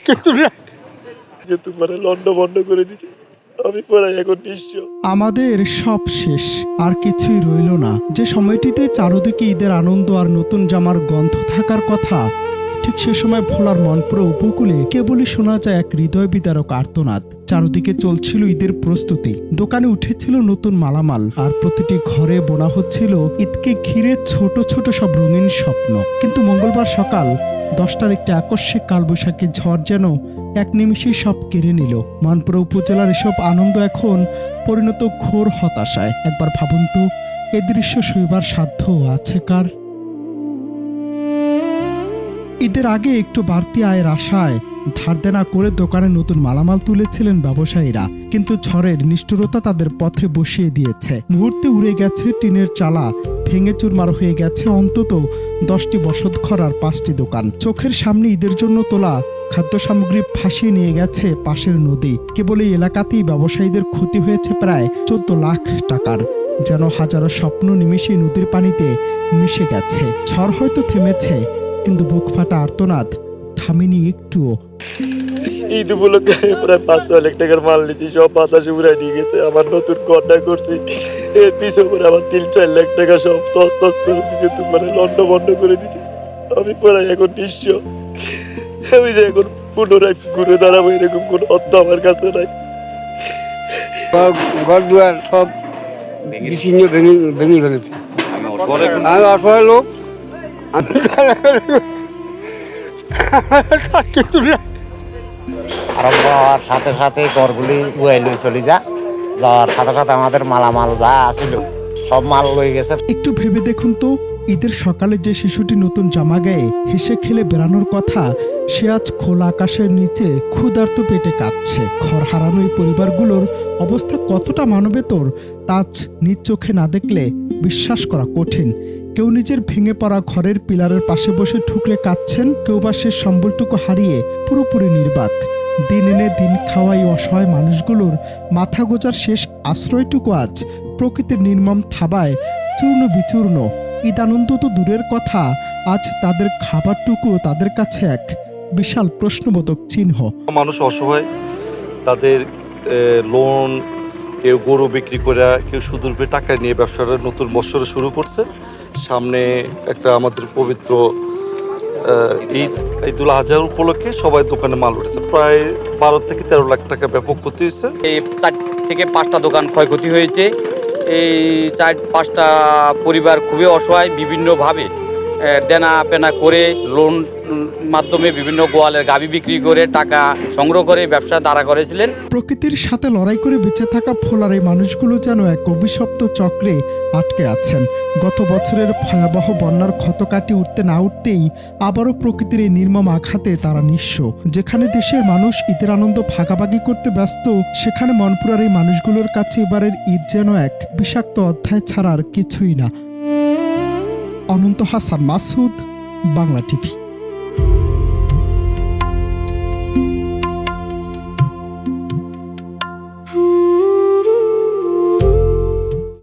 কিছু না, যে তোমার লন্ড বন্ধ করে দিচ্ছে, আমি পড়াই এখন নিশ্চয় আমাদের সব শেষ, আর কিছুই রইল না। যে সময়টিতে চারদিকে ঈদের আনন্দ আর নতুন জামার গন্ধ থাকার কথা, ঠিক সে সময় ভোলার মনপুরা উপকূলে কেবলই শোনা যায় এক হৃদয় বিদারক আর্তনাদ। চারদিকে চলছিল ঈদের প্রস্তুতি, দোকানে উঠেছিল নতুন মালামাল, আর প্রতিটি ঘরে বোনা হচ্ছিল ঈদকে ঘিরে ছোট ছোট সব রঙিন স্বপ্ন। কিন্তু মঙ্গলবার সকাল 10টার একটি আকস্মিক কালবৈশাখী ঝড় যেন এক নিমিষেই সব কেড়ে নিল। মানপুরা উপজেলার এসব আনন্দ এখন পরিণত ঘোর হতাশায়। একবার ভাবুন তো, এ দৃশ্য সইবার সাধ্য আছে কার? ঈদের আগে একটু বাড়তি আয়ের আশায় ধার দেনা করে দোকানে নতুন মালামাল তুলেছিলেন ব্যবসায়ীরা, কিন্তু ঝড়ের নিষ্ঠুরতা তাদের পথে বসিয়ে দিয়েছে। মুহূর্তে উড়ে গেছে টিনের চালা, ভেঙে চুরমার হয়ে গেছে অন্তত 10টি বসতঘর আর 5টি দোকান। চোখের সামনে ঈদের জন্য তোলা খাদ্য সামগ্রী ভাসিয়ে নিয়ে গেছে পাশের নদী। কেবল এই এলাকাতেই ব্যবসায়ীদের ক্ষতি হয়েছে প্রায় 14 লাখ টাকার। যেন হাজারো স্বপ্ন নিমেষে নদীর পানিতে মিশে গেছে। ঝড় হয়তো থেমেছে, কিন্তু বুক ফাটা আর্তনাদ থামেনি একটুও। ঈদ উপলক্ষে প্রায় 5-6 লাখ টাকার মাল নিয়েছি, সব বাতাসে উড়ে নিয়ে গেছে। আমার নতুন ঘরটা করছি, এর পিছনে করে আমার 3-4 লাখ টাকা সব তস তস করে দিচ্ছে, তোমার লন্ড বন্ধ করে দিচ্ছে। আমি পড়াই এখন নিশ্চয়, আমি যে এখন পুনরায় ঘুরে দাঁড়াবো এরকম কোনো অর্থ আমার কাছে নাই। ঘর দুয়ার সব বিচ্ছিন্ন ভেঙে ফেলেছে। আমি অসহায় লোক, কিছু না, আরম্ভ হওয়ার সাথে সাথে ঘরগুলি উড়াই লই চলে যাওয়ার সাথে সাথে আমাদের মালামাল যা আছিল সব মাল লয়ে গেছে। একটু ভেবে দেখুন তো, ঈদের সকালে যে শিশুটি নতুন জামা গায়ে হেসে খেলে বেড়ানোর কথা, সে আজ খোলা আকাশের নিচে ক্ষুধার্ত পেটে কাঁদছে। ঘর হারানো এই পরিবারগুলোর অবস্থা কতটা মানবেতর তা আজ নিজ চোখে না দেখলে বিশ্বাস করা কঠিন। কেউ নিজের ভেঙে পড়া ঘরের পিলারের পাশে বসে ঠুকরে কাঁদছেন, কেউ বা সে সম্বলটুকু হারিয়ে পুরোপুরি নির্বাক। দিন এনে দিন খাওয়া এই অসহায় মানুষগুলোর মাথা গোজার শেষ আশ্রয়টুকু আজ প্রকৃতির নির্মম থাবায় চূর্ণ বিচূর্ণ। ঈদ আনন্দ তো দূরের কথা, আজ তাদের খাবারটুকু তাদের কাছে এক বিশাল প্রশ্নবোধক চিহ্ন। মানুষ অসহায়, তাদের লোন, কেউ গরু বিক্রি করে, কেউ সুদূরপে টাকা নিয়ে ব্যবসাটা নতুন বছরে শুরু করছে। সামনে একটা আমাদের পবিত্র ঈদুল আজহা উপলক্ষে সবাই দোকানে মাল উঠেছে। প্রায় 12 থেকে 13 লাখ টাকা ব্যাপক ক্ষতি হয়েছে। এই 4 থেকে 5টা দোকান ক্ষয়ক্ষতি হয়েছে। এই 4-5টা পরিবার খুবই অসহায়, বিভিন্নভাবে দেনা পেনা করে লোন মাধ্যমে বিভিন্ন গোয়ালের গাভী বিক্রি করে টাকা সংগ্রহ করে ব্যবসা দাঁড়া করেছিলেন। প্রকৃতির সাথে লড়াই করে বেঁচে থাকা ফোলার এই মানুষগুলো যেন এক অভিশপ্ত চক্রে আটকে আছেন। গত বছরের ভয়াবহ বন্যার ক্ষত কাটিয়ে উঠতে না উঠতেই আবারও প্রকৃতির এই নির্মম আঘাতে তারা নিঃস্ব। যেখানে দেশের মানুষ ঈদের আনন্দ ভাগাভাগি করতে ব্যস্ত, সেখানে মনপুরার এই মানুষগুলোর কাছে এবারের ঈদ যেন এক বিষাক্ত অধ্যায় ছাড়া আর কিছুই না। অনন্ত হাসান মাসুদ, বাংলা টিভি।